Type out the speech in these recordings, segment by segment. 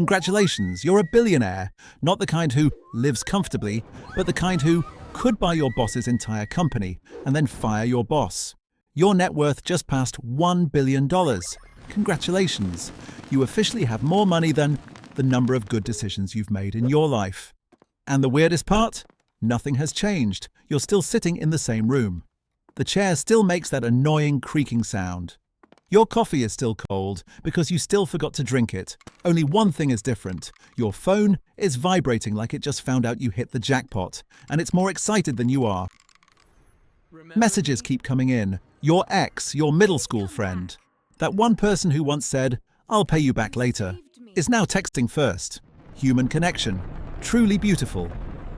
Congratulations, you're a billionaire. Not the kind who lives comfortably, but the kind who could buy your boss's entire company and then fire your boss. Your net worth just passed $1 billion. Congratulations. You officially have more money than the number of good decisions you've made in your life. And the weirdest part? Nothing has changed. You're still sitting in the same room. The chair still makes that annoying creaking sound. Your coffee is still cold because you still forgot to drink it. Only one thing is different. Your phone is vibrating like it just found out you hit the jackpot, and it's more excited than you are. Messages keep coming in. Your ex, your middle school friend, that one person who once said, "I'll pay you back later," is now texting first. Human connection. Truly beautiful.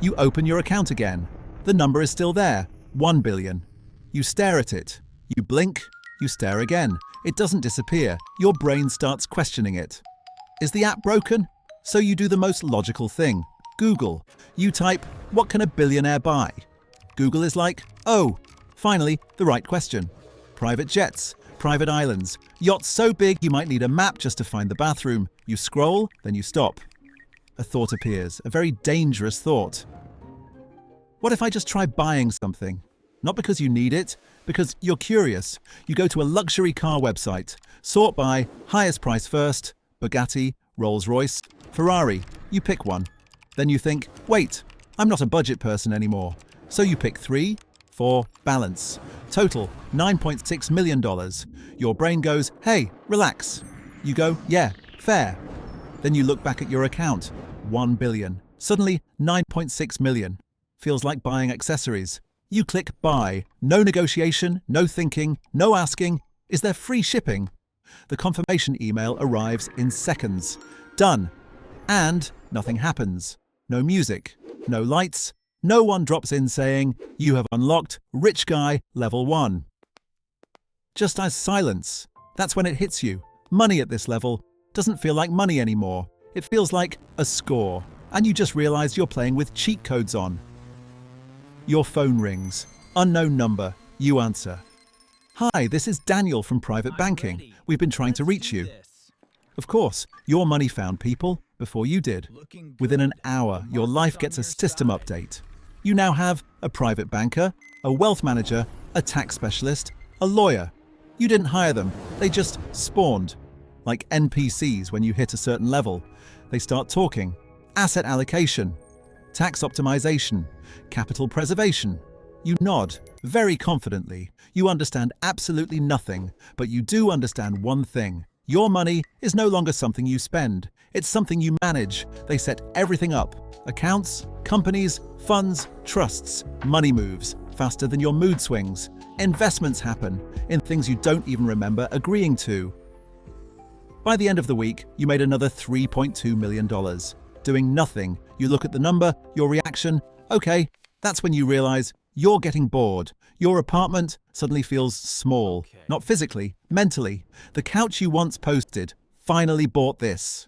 You open your account again. The number is still there. 1 billion. You stare at it. You blink. You stare again. It doesn't disappear. Your brain starts questioning it. Is the app broken? So you do the most logical thing. Google. You type, "What can a billionaire buy?" Google is like, "Oh, finally, the right question." Private jets, private islands, yachts so big you might need a map just to find the bathroom. You scroll, then you stop. A thought appears, a very dangerous thought. What if I just try buying something? Not because you need it, because you're curious. You go to a luxury car website, sort by highest price first, Bugatti, Rolls-Royce, Ferrari. You pick one. Then you think, wait, I'm not a budget person anymore. So you pick 3, 4, balance. Total, $9.6 million. Your brain goes, hey, relax. You go, yeah, fair. Then you look back at your account, 1 billion. Suddenly, 9.6 million. Feels like buying accessories. You click buy. No negotiation, no thinking, no asking. Is there free shipping? The confirmation email arrives in seconds. Done. And nothing happens. No music, no lights. No one drops in saying, you have unlocked Rich Guy Level 1. Just as silence. That's when it hits you. Money at this level doesn't feel like money anymore. It feels like a score. And you just realize you're playing with cheat codes on. Your phone rings. Unknown number. You answer. Hi, this is Daniel from Private Banking. We've been trying to reach you. Of course, your money found people before you did. Within an hour, your life gets a system update. You now have a private banker, a wealth manager, a tax specialist, a lawyer. You didn't hire them. They just spawned. Like NPCs when you hit a certain level. They start talking. Asset allocation, tax optimization, capital preservation. You nod, very confidently. You understand absolutely nothing, but you do understand one thing. Your money is no longer something you spend. It's something you manage. They set everything up. Accounts, companies, funds, trusts. Money moves faster than your mood swings. Investments happen in things you don't even remember agreeing to. By the end of the week, you made another $3.2 million. Doing nothing, you look at the number, your reaction, okay, that's when you realize you're getting bored. Your apartment suddenly feels small, not physically, mentally. The couch you once posted finally bought this.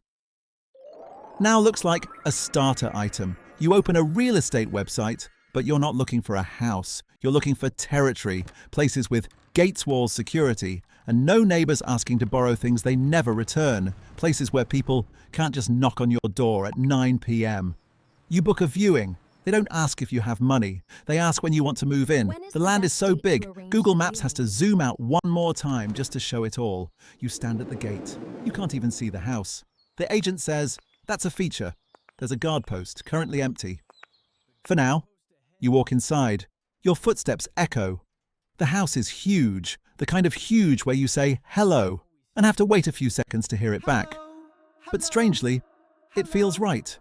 Now looks like a starter item. You open a real estate website, but you're not looking for a house. You're looking for territory, places with gates, walls, security, and no neighbors asking to borrow things they never return. Places where people can't just knock on your door at 9 p.m. You book a viewing. They don't ask if you have money. They ask when you want to move in. The land is so big, Google Maps has to zoom out one more time just to show it all. You stand at the gate. You can't even see the house. The agent says, that's a feature. There's a guard post, currently empty. For now, you walk inside. Your footsteps echo. The house is huge, the kind of huge where you say hello and have to wait a few seconds to hear it back. But strangely, it feels right.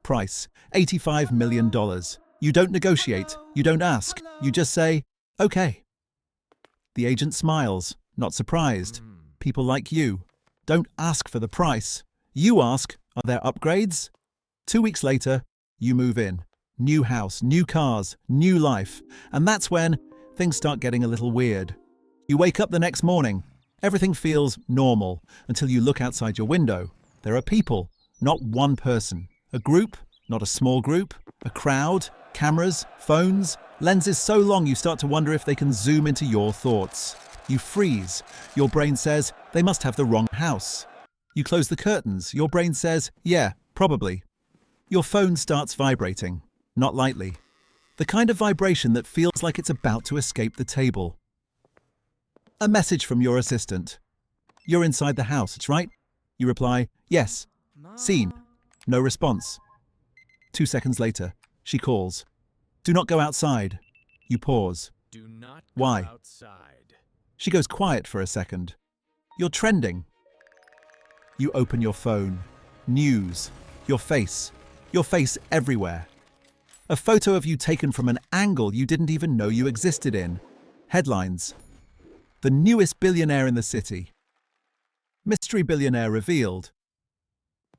Price, $85 million. You don't negotiate, you don't ask, you just say, okay. The agent smiles, not surprised. People like you don't ask for the price. You ask, are there upgrades? 2 weeks later, you move in. New house, new cars, new life. And that's when things start getting a little weird. You wake up the next morning. Everything feels normal until you look outside your window. There are people, not one person. A group, not a small group. A crowd, cameras, phones, lenses so long you start to wonder if they can zoom into your thoughts. You freeze. Your brain says, they must have the wrong house. You close the curtains. Your brain says, yeah, probably. Your phone starts vibrating, not lightly. The kind of vibration that feels like it's about to escape the table. A message from your assistant. You're inside the house, it's right? You reply, yes. Seen. No response. 2 seconds later, she calls. Do not go outside. You pause. Do not go Why? outside. She goes quiet for a second. You're trending. You open your phone. News. Your face. Your face everywhere. A photo of you taken from an angle you didn't even know you existed in. Headlines. The newest billionaire in the city. Mystery billionaire revealed.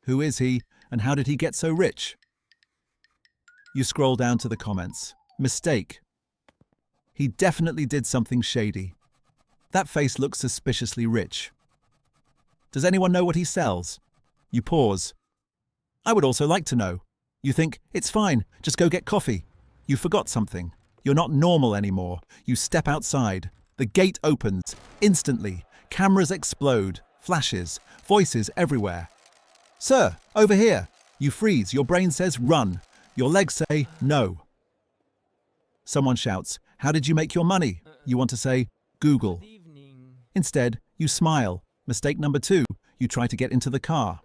Who is he and how did he get so rich? You scroll down to the comments. Mistake. He definitely did something shady. That face looks suspiciously rich. Does anyone know what he sells? You pause. I would also like to know. You think, it's fine, just go get coffee. You forgot something. You're not normal anymore. You step outside. The gate opens. Instantly. Cameras explode. Flashes. Voices everywhere. Sir, over here. You freeze. Your brain says run. Your legs say no. Someone shouts, how did you make your money? You want to say, Google. Good evening. Instead, you smile. Mistake number 2. You try to get into the car.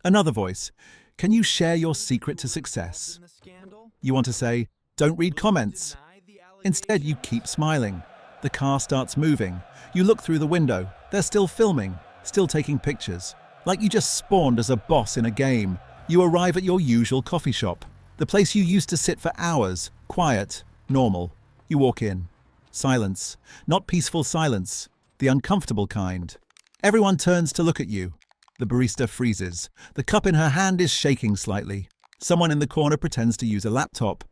Another voice. Can you share your secret to success? In the scandal? You want to say, don't read comments. Deny the Instead, you keep smiling. The car starts moving. You look through the window. They're still filming, still taking pictures. Like you just spawned as a boss in a game. You arrive at your usual coffee shop. The place you used to sit for hours. Quiet, normal. You walk in. Silence. Not peaceful silence. The uncomfortable kind. Everyone turns to look at you. The barista freezes. The cup in her hand is shaking slightly. Someone in the corner pretends to use a laptop.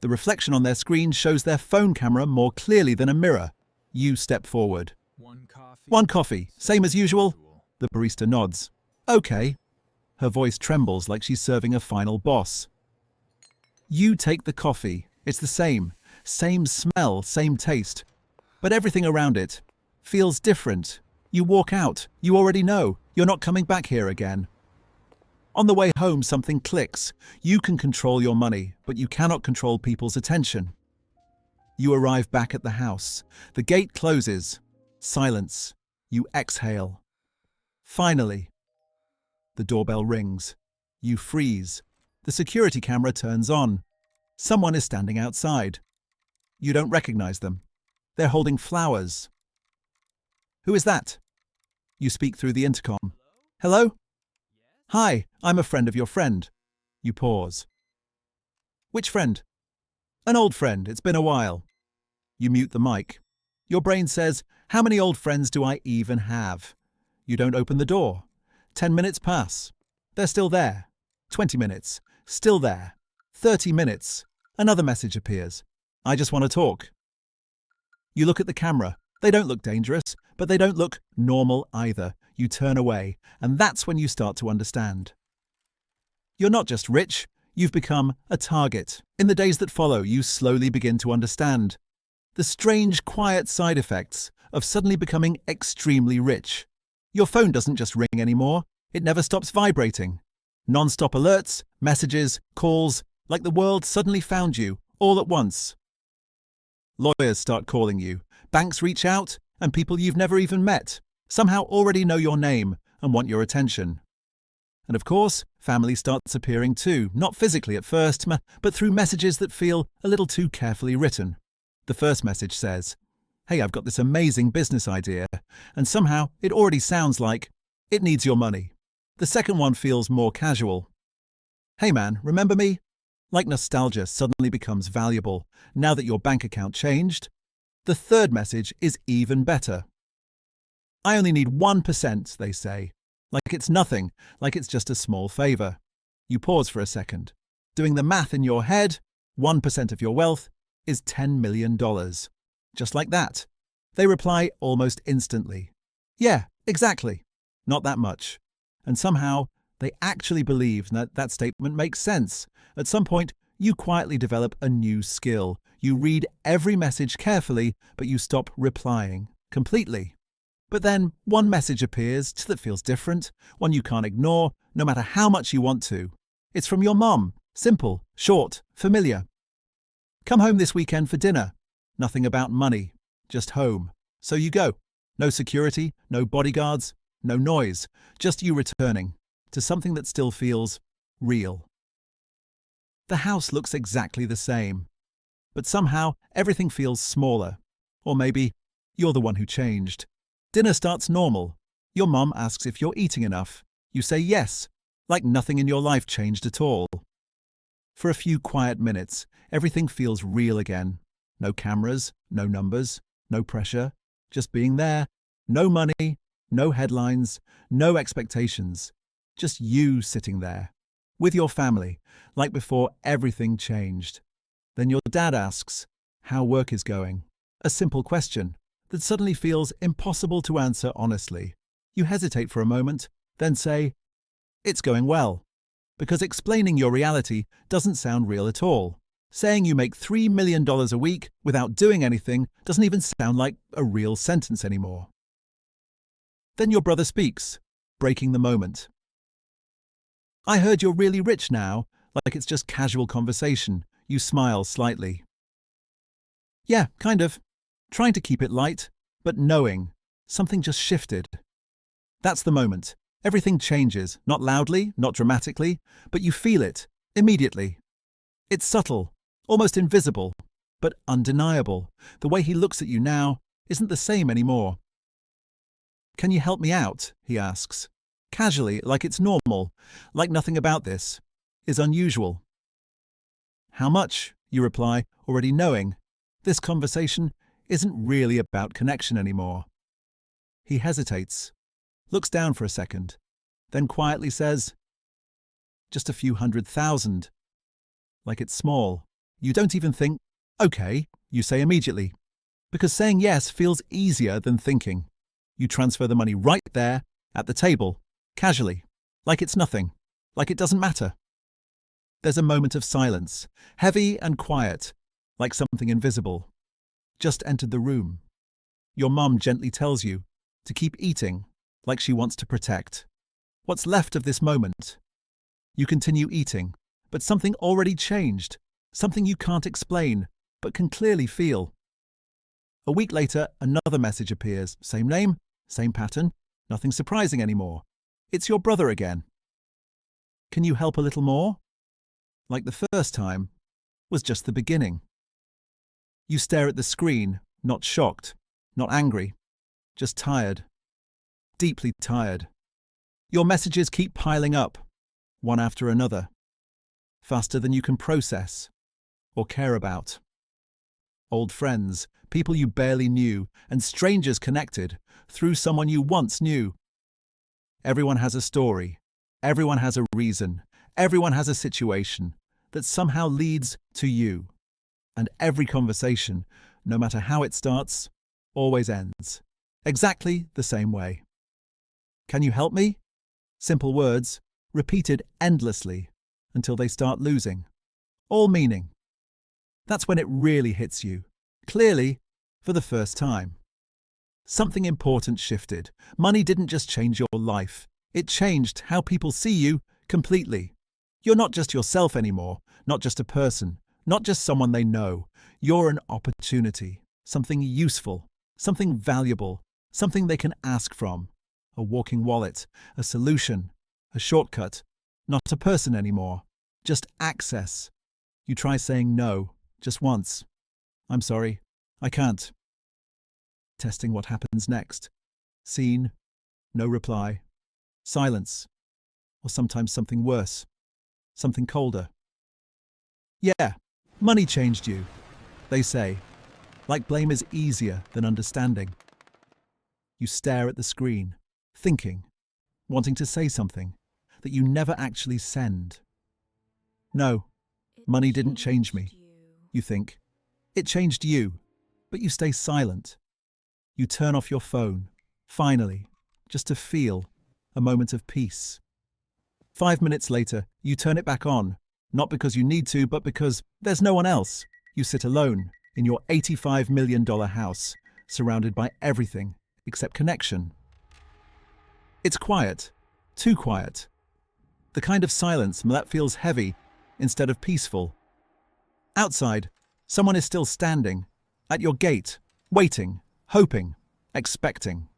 The reflection on their screen shows their phone camera more clearly than a mirror. You step forward. One coffee. One coffee, same as usual? The barista nods. Okay. Her voice trembles like she's serving a final boss. You take the coffee. It's the same. Same smell, same taste. But everything around it feels different. You walk out. You already know. You're not coming back here again. On the way home, something clicks. You can control your money, but you cannot control people's attention. You arrive back at the house. The gate closes. Silence. You exhale. Finally. The doorbell rings. You freeze. The security camera turns on. Someone is standing outside. You don't recognize them. They're holding flowers. Who is that? You speak through the intercom. Hello? Hi, I'm a friend of your friend. You pause. Which friend? An old friend, it's been a while. You mute the mic. Your brain says, how many old friends do I even have? You don't open the door. 10 minutes pass. They're still there. 20 minutes. Still there. 30 minutes. Another message appears. I just want to talk. You look at the camera. They don't look dangerous, but they don't look normal either. You turn away, and that's when you start to understand. You're not just rich, you've become a target. In the days that follow, you slowly begin to understand the strange, quiet side effects of suddenly becoming extremely rich. Your phone doesn't just ring anymore, it never stops vibrating. Non-stop alerts, messages, calls, like the world suddenly found you, all at once. Lawyers start calling you, banks reach out, and people you've never even met somehow already know your name and want your attention. And of course, family starts appearing too, not physically at first, but through messages that feel a little too carefully written. The first message says, hey, I've got this amazing business idea, and somehow it already sounds like it needs your money. The second one feels more casual. Hey man, remember me? Like nostalgia suddenly becomes valuable now that your bank account changed. The third message is even better. I only need 1%, they say. Like it's nothing, like it's just a small favor. You pause for a second. Doing the math in your head, 1% of your wealth is $10 million. Just like that. They reply almost instantly. Yeah, exactly. Not that much. And somehow, they actually believe that that statement makes sense. At some point, you quietly develop a new skill. You read every message carefully, but you stop replying completely. But then one message appears that feels different, one you can't ignore, no matter how much you want to. It's from your mum. Simple, short, familiar. Come home this weekend for dinner. Nothing about money, just home. So you go. No security, no bodyguards, no noise, just you returning to something that still feels real. The house looks exactly the same, but somehow everything feels smaller. Or maybe you're the one who changed. Dinner starts normal. Your mum asks if you're eating enough. You say yes, like nothing in your life changed at all. For a few quiet minutes, everything feels real again. No cameras, no numbers, no pressure, just being there. No money, no headlines, no expectations. Just you sitting there, with your family, like before everything changed. Then your dad asks how work is going. A simple question that suddenly feels impossible to answer honestly. You hesitate for a moment, then say, "It's going well." Because explaining your reality doesn't sound real at all. Saying you make $3 million a week without doing anything doesn't even sound like a real sentence anymore. Then your brother speaks, breaking the moment. "I heard you're really rich now," like it's just casual conversation. You smile slightly. "Yeah, kind of." Trying to keep it light, but knowing something just shifted. That's the moment. Everything changes, not loudly, not dramatically, but you feel it, immediately. It's subtle, almost invisible, but undeniable. The way he looks at you now isn't the same anymore. "Can you help me out?" he asks. Casually, like it's normal, like nothing about this is unusual. "How much?" you reply, already knowing this conversation isn't really about connection anymore. He hesitates, looks down for a second, then quietly says, "Just a few 100,000. Like it's small. You don't even think, "Okay," you say immediately. Because saying yes feels easier than thinking. You transfer the money right there, at the table, casually, like it's nothing, like it doesn't matter. There's a moment of silence, heavy and quiet, like something invisible just entered the room. Your mum gently tells you to keep eating, like she wants to protect what's left of this moment. You continue eating, but something already changed, something you can't explain, but can clearly feel. A week later, another message appears. Same name, same pattern, nothing surprising anymore. It's your brother again. "Can you help a little more?" Like the first time was just the beginning. You stare at the screen, not shocked, not angry, just tired. Deeply tired. Your messages keep piling up, one after another, faster than you can process or care about. Old friends, people you barely knew, and strangers connected through someone you once knew. Everyone has a story, everyone has a reason, everyone has a situation that somehow leads to you. And every conversation, no matter how it starts, always ends exactly the same way. "Can you help me?" Simple words, repeated endlessly until they start losing all meaning. That's when it really hits you, clearly, for the first time. Something important shifted. Money didn't just change your life, it changed how people see you completely. You're not just yourself anymore, not just a person, not just someone they know. You're an opportunity, something useful, something valuable, something they can ask from. A walking wallet, a solution, a shortcut. Not a person anymore, just access. You try saying no, just once. "I'm sorry, I can't." Testing what happens next. Seen, no reply. Silence. Or sometimes something worse. Something colder. "Yeah, money changed you," they say, like blame is easier than understanding. You stare at the screen, thinking, wanting to say something that you never actually send. "No, money didn't change me," you think. It changed you, but you stay silent. You turn off your phone, finally, just to feel a moment of peace. 5 minutes later, you turn it back on, not because you need to, but because there's no one else. You sit alone in your $85 million house, surrounded by everything except connection. It's quiet, too quiet. The kind of silence that feels heavy instead of peaceful. Outside, someone is still standing, at your gate, waiting, hoping, expecting.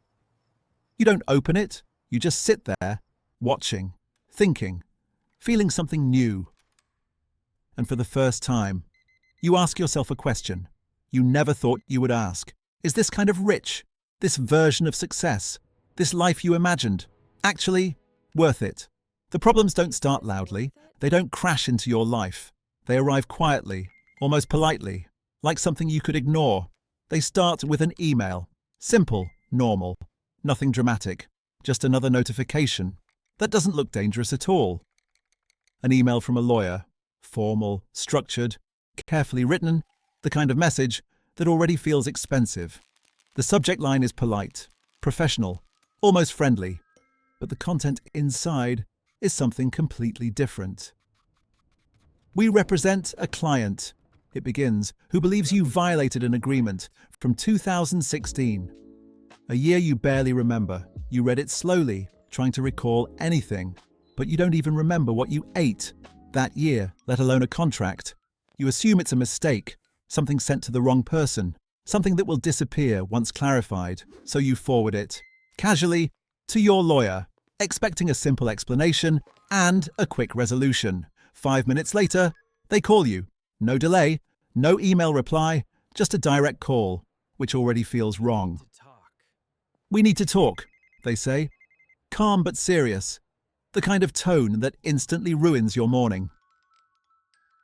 You don't open it, you just sit there, watching, thinking, feeling something new. And for the first time, you ask yourself a question you never thought you would ask. Is this kind of rich, this version of success, this life you imagined, actually worth it? The problems don't start loudly, they don't crash into your life. They arrive quietly, almost politely, like something you could ignore. They start with an email. Simple, normal, nothing dramatic, just another notification. That doesn't look dangerous at all. An email from a lawyer, formal, structured, carefully written, the kind of message that already feels expensive. The subject line is polite, professional, almost friendly, but the content inside is something completely different. We represent a client, it begins, who believes you violated an agreement from 2016. A year you barely remember. You read it slowly, trying to recall anything, but you don't even remember what you ate that year, let alone a contract. You assume it's a mistake, something sent to the wrong person, something that will disappear once clarified, so you forward it, casually, to your lawyer, expecting a simple explanation and a quick resolution. 5 minutes later, they call you. No delay, no email reply, just a direct call, which already feels wrong. We need to talk, they say. Calm but serious. The kind of tone that instantly ruins your morning.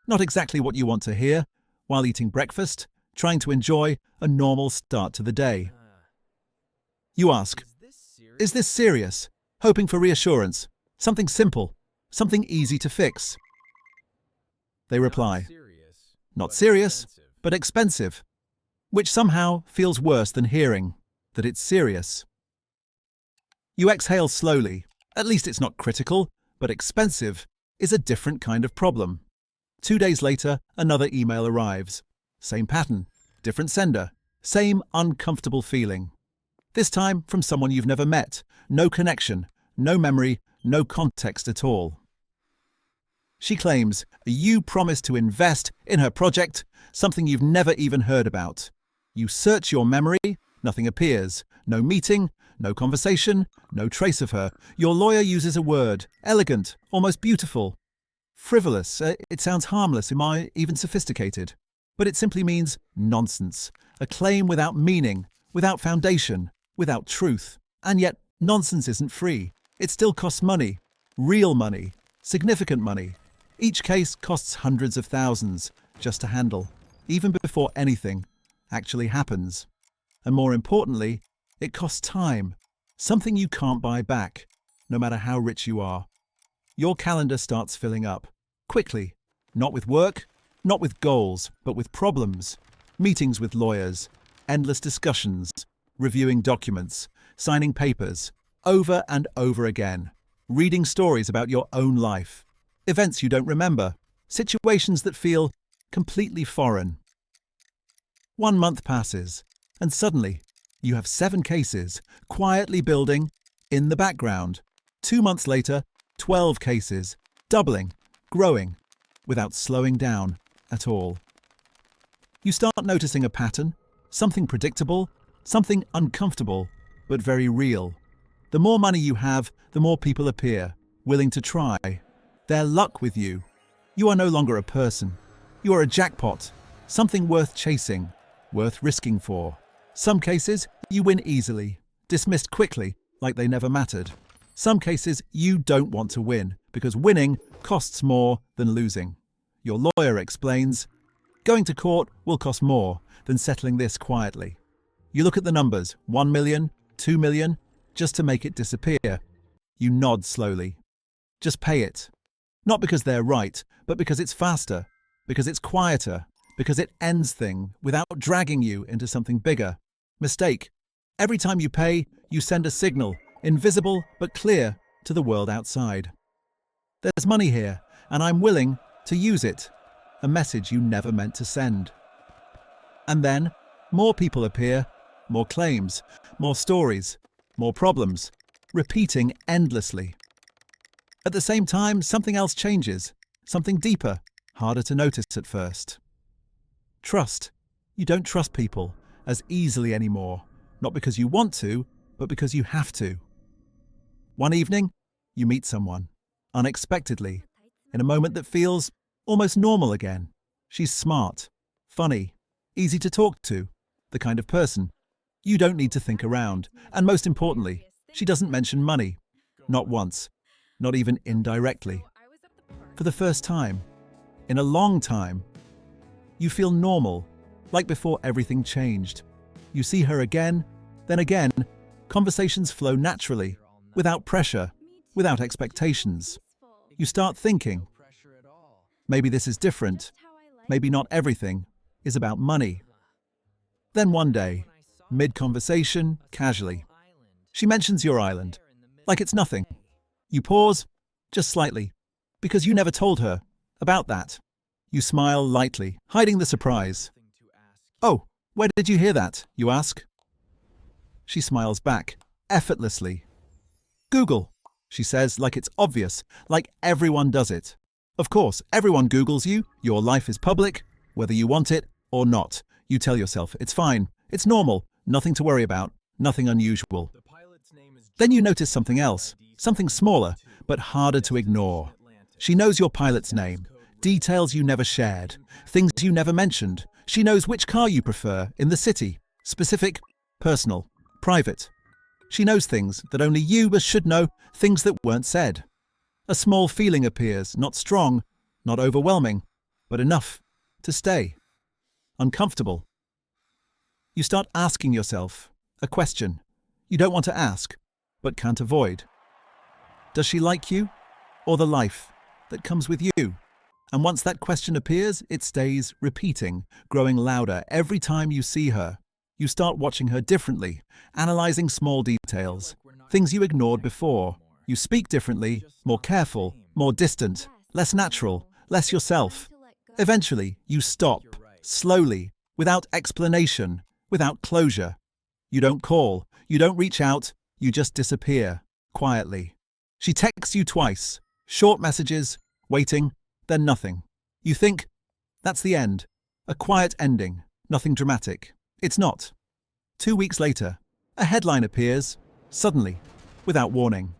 Not exactly what you want to hear while eating breakfast, trying to enjoy a normal start to the day. You ask, is this serious? Hoping for reassurance, something simple, something easy to fix. They reply, not serious, but expensive, which somehow feels worse than hearing that it's serious. You exhale slowly. At least it's not critical, but expensive is a different kind of problem. 2 days later, another email arrives. Same pattern, different sender, same uncomfortable feeling. This time from someone you've never met. No connection, no memory, no context at all. She claims you promised to invest in her project, something you've never even heard about. You search your memory, nothing appears. No meeting, no conversation, no trace of her. Your lawyer uses a word, elegant, almost beautiful. Frivolous, it sounds harmless, even sophisticated. But it simply means nonsense, a claim without meaning, without foundation, without truth. And yet, nonsense isn't free. It still costs money, real money, significant money. Each case costs hundreds of thousands just to handle, even before anything actually happens. And more importantly, it costs time, something you can't buy back, no matter how rich you are. Your calendar starts filling up, quickly, not with work, not with goals, but with problems. Meetings with lawyers, endless discussions, reviewing documents, signing papers, over and over again, reading stories about your own life, events you don't remember, situations that feel completely foreign. 1 month passes, and suddenly, you have 7 cases quietly building in the background. 2 months later, 12 cases, doubling, growing, without slowing down at all. You start noticing a pattern, something predictable, something uncomfortable, but very real. The more money you have, the more people appear, willing to try. Their luck with you. You are no longer a person. You are a jackpot, something worth chasing, worth risking for. Some cases, you win easily, dismissed quickly, like they never mattered. Some cases, you don't want to win, because winning costs more than losing. Your lawyer explains, going to court will cost more than settling this quietly. You look at the numbers, 1 million, 2 million, just to make it disappear. You nod slowly. Just pay it. Not because they're right, but because it's faster, because it's quieter, because it ends things without dragging you into something bigger. Mistake. Every time you pay, you send a signal, invisible but clear, to the world outside. There's money here, and I'm willing to use it. A message you never meant to send. And then, more people appear, more claims, more stories, more problems, repeating endlessly. At the same time, something else changes, something deeper, harder to notice at first. Trust. You don't trust people as easily anymore, not because you want to, but because you have to. One evening, you meet someone, unexpectedly, in a moment that feels almost normal again. She's smart, funny, easy to talk to, the kind of person you don't need to think around. And most importantly, she doesn't mention money. Not once, not even indirectly. For the first time, in a long time, you feel normal, like before everything changed. You see her again, then again. Conversations flow naturally, without pressure, without expectations. You start thinking, maybe this is different. Maybe not everything is about money. Then one day, mid-conversation, casually, she mentions your island, like it's nothing. You pause, just slightly, because you never told her about that. You smile lightly, hiding the surprise. Oh, where did you hear that, you ask? She smiles back, effortlessly. Google, she says, like it's obvious, like everyone does it. Of course, everyone Googles you, your life is public, whether you want it or not. You tell yourself, it's fine, it's normal, nothing to worry about, nothing unusual. Then you notice something else, something smaller, but harder to ignore. She knows your pilot's name, details you never shared, things you never mentioned. She knows which car you prefer in the city, specific, personal, private. She knows things that only you should know, things that weren't said. A small feeling appears, not strong, not overwhelming, but enough to stay. Uncomfortable. You start asking yourself a question you don't want to ask, but can't avoid. Does she like you, or the life that comes with you? And once that question appears, it stays repeating, growing louder every time you see her. You start watching her differently, analyzing small details, things you ignored before. You speak differently, more careful, more distant, less natural, less yourself. Eventually, you stop, slowly, without explanation, without closure. You don't call, you don't reach out, you just disappear, quietly. She texts you twice, short messages, waiting, then nothing. You think, that's the end, a quiet ending, nothing dramatic. It's not. 2 weeks later, a headline appears, suddenly, without warning.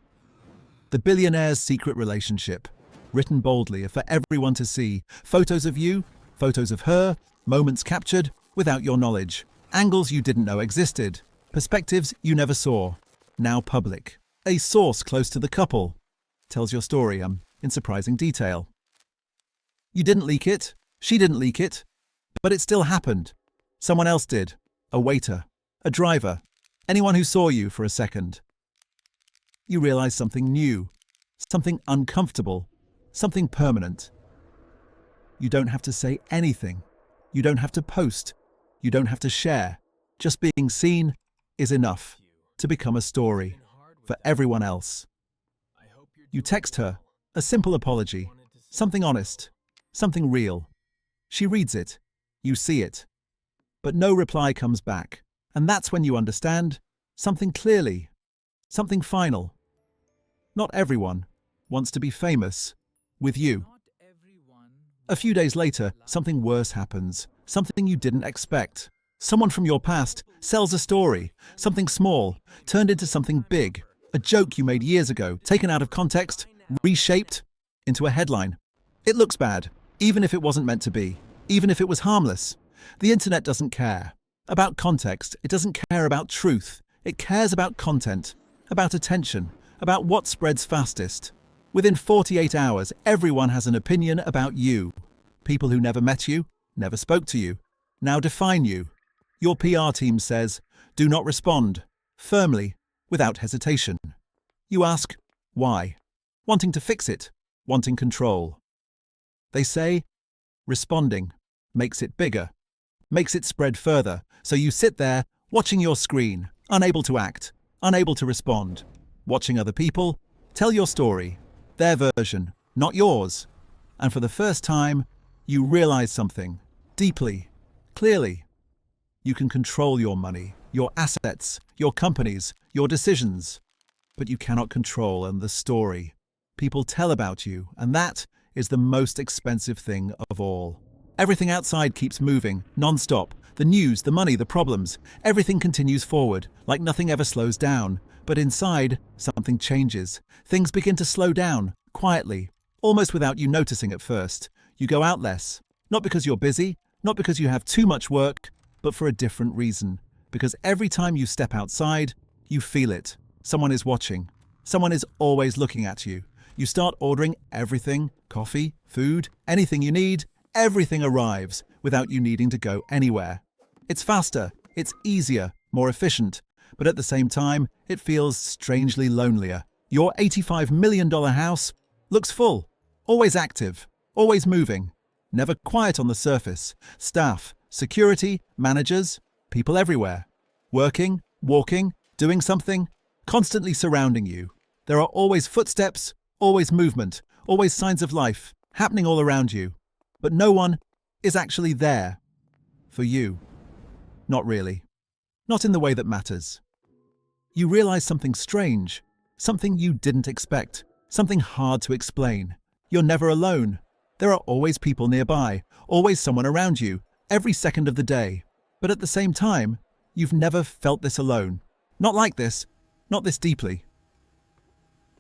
The Billionaire's Secret Relationship, written boldly for everyone to see. Photos of you, photos of her, moments captured without your knowledge. Angles you didn't know existed, perspectives you never saw, now public. A source close to the couple tells your story in surprising detail. You didn't leak it, she didn't leak it, but it still happened. Someone else did, a waiter, a driver, anyone who saw you for a second. You realize something new, something uncomfortable, something permanent. You don't have to say anything. You don't have to post. You don't have to share. Just being seen is enough to become a story for everyone else. You text her, a simple apology, something honest, something real. She reads it. You see it. But no reply comes back. And that's when you understand something clearly, something final. Not everyone wants to be famous with you. A few days later, something worse happens, something you didn't expect. Someone from your past sells a story, something small, turned into something big, a joke you made years ago, taken out of context, reshaped into a headline. It looks bad, even if it wasn't meant to be, even if it was harmless. The internet doesn't care about context. It doesn't care about truth. It cares about content, about attention, about what spreads fastest. Within 48 hours, everyone has an opinion about you. People who never met you, never spoke to you, now define you. Your PR team says, do not respond, firmly, without hesitation. You ask, why? Wanting to fix it, wanting control. They say, responding makes it bigger, makes it spread further, so you sit there, watching your screen, unable to act, unable to respond, watching other people tell your story, their version, not yours. And for the first time, you realize something, deeply, clearly. You can control your money. your assets, your companies, your decisions. But you cannot control the story people tell about you, and that is the most expensive thing of all. Everything outside keeps moving, non-stop. The news, the money, the problems, everything continues forward, like nothing ever slows down. But inside, something changes. Things begin to slow down, quietly, almost without you noticing at first. You go out less, not because you're busy, not because you have too much work, but for a different reason. Because every time you step outside, you feel it. Someone is watching. Someone is always looking at you. You start ordering everything, coffee, food, anything you need. Everything arrives without you needing to go anywhere. It's faster, it's easier, more efficient, but at the same time, it feels strangely lonelier. Your $85 million house looks full, always active, always moving, never quiet on the surface. Staff, security, managers, people everywhere. Working, walking, doing something, constantly surrounding you. There are always footsteps, always movement, always signs of life happening all around you. But no one is actually there for you. Not really. Not in the way that matters. You realize something strange, something you didn't expect, something hard to explain. You're never alone. There are always people nearby, always someone around you, every second of the day. But at the same time, you've never felt this alone. Not like this, not this deeply.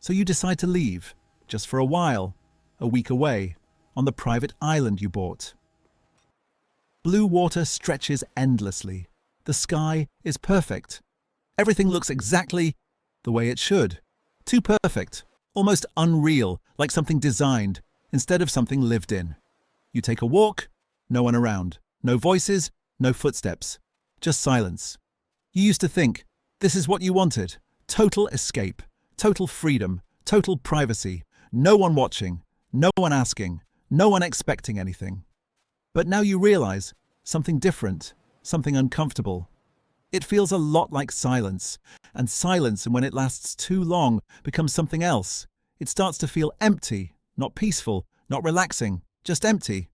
So you decide to leave, just for a while, a week away, on the private island you bought. Blue water stretches endlessly. The sky is perfect. Everything looks exactly the way it should. Too perfect, almost unreal, like something designed instead of something lived in. You take a walk, no one around. No voices, no footsteps. Just silence. You used to think, this is what you wanted. Total escape, total freedom, total privacy. No one watching, no one asking, no one expecting anything. But now you realize something different, something uncomfortable. It feels a lot like silence, and silence, when it lasts too long, becomes something else. It starts to feel empty, not peaceful, not relaxing, just empty.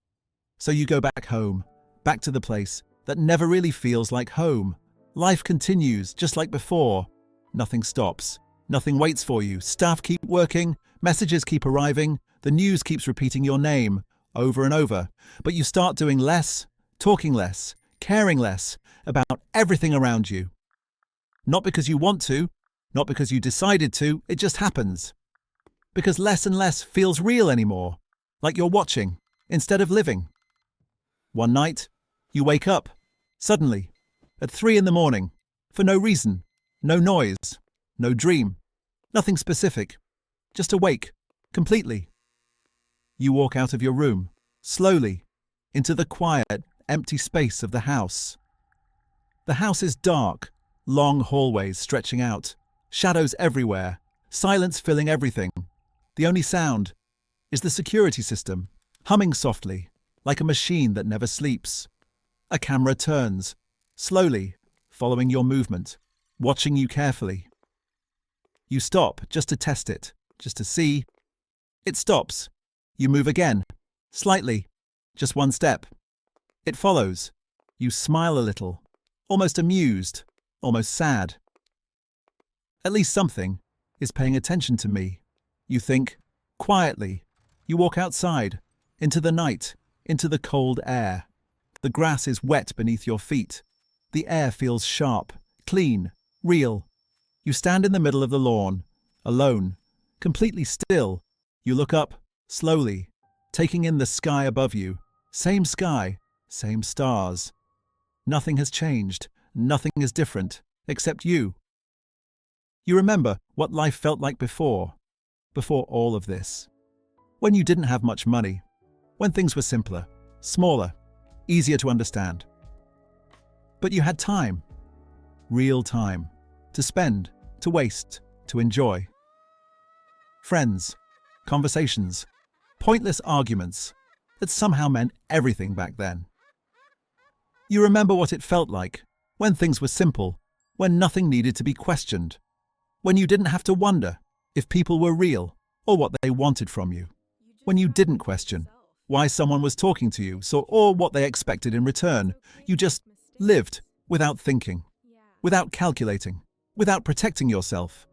So you go back home, back to the place that never really feels like home. Life continues just like before. Nothing stops. Nothing waits for you. Staff keep working, messages keep arriving, the news keeps repeating your name over and over. But you start doing less, talking less, caring less about everything around you. Not because you want to, not because you decided to, it just happens. Because less and less feels real anymore, like you're watching instead of living. One night, you wake up, suddenly, at 3 a.m, for no reason, no noise, no dream, nothing specific, just awake, completely. You walk out of your room, slowly, into the quiet, empty space of the house. The house is dark, long hallways stretching out, shadows everywhere, silence filling everything. The only sound is the security system, humming softly, like a machine that never sleeps. A camera turns, slowly, following your movement, watching you carefully. You stop just to test it, just to see. It stops. You move again, slightly, just one step. It follows. You smile a little, almost amused, almost sad. At least something is paying attention to me. You think, quietly. You walk outside, into the night, into the cold air. The grass is wet beneath your feet. The air feels sharp, clean, real. You stand in the middle of the lawn, alone, completely still. You look up, slowly, taking in the sky above you. Same sky, same stars. Nothing has changed, nothing is different, except you. You remember what life felt like before all of this. When you didn't have much money, when things were simpler, smaller, easier to understand. But you had time, real time, to spend, to waste, to enjoy. Friends, conversations, pointless arguments that somehow meant everything back then. You remember what it felt like when things were simple, when nothing needed to be questioned, when you didn't have to wonder if people were real or what they wanted from you, when you didn't question why someone was talking to you or what they expected in return. You just lived without thinking. without calculating, without protecting yourself.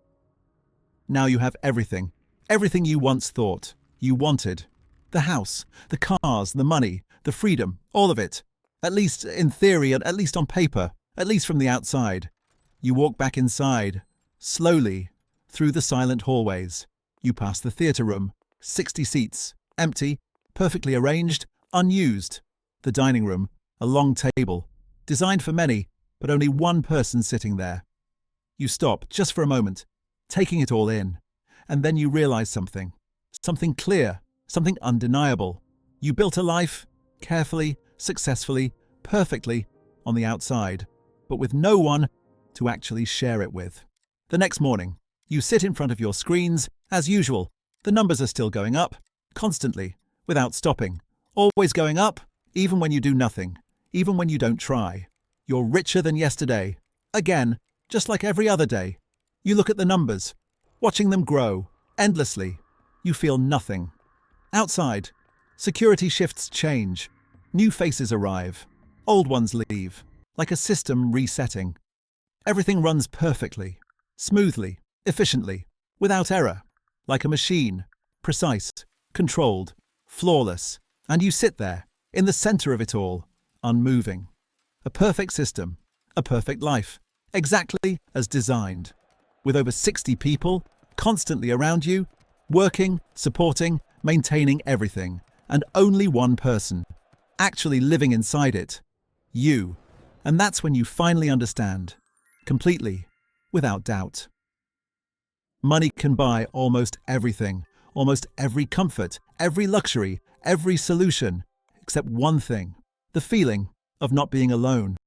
Now you have everything, everything you once thought you wanted. The house, the cars, the money, the freedom, all of it. At least in theory, and at least on paper, at least from the outside. You walk back inside, slowly, through the silent hallways. You pass the theatre room, 60 seats, empty, perfectly arranged, unused. The dining room, a long table, designed for many, but only one person sitting there. You stop just for a moment, taking it all in, and then you realize something. Something clear, something undeniable. You built a life, carefully, successfully, perfectly, on the outside, but with no one to actually share it with. The next morning, you sit in front of your screens, as usual. The numbers are still going up, constantly, without stopping. Always going up, even when you do nothing, even when you don't try. You're richer than yesterday. Again, just like every other day. You look at the numbers, watching them grow, endlessly. You feel nothing. Outside, security shifts change. New faces arrive. Old ones leave, like a system resetting. Everything runs perfectly, smoothly, efficiently, without error, like a machine, precise, controlled, flawless. And you sit there, in the center of it all, unmoving. A perfect system, a perfect life, exactly as designed. With over 60 people constantly around you, working, supporting, maintaining everything, and only one person actually living inside it, you. And that's when you finally understand, completely, without doubt. Money can buy almost everything, almost every comfort, every luxury, every solution, except one thing, the feeling of not being alone.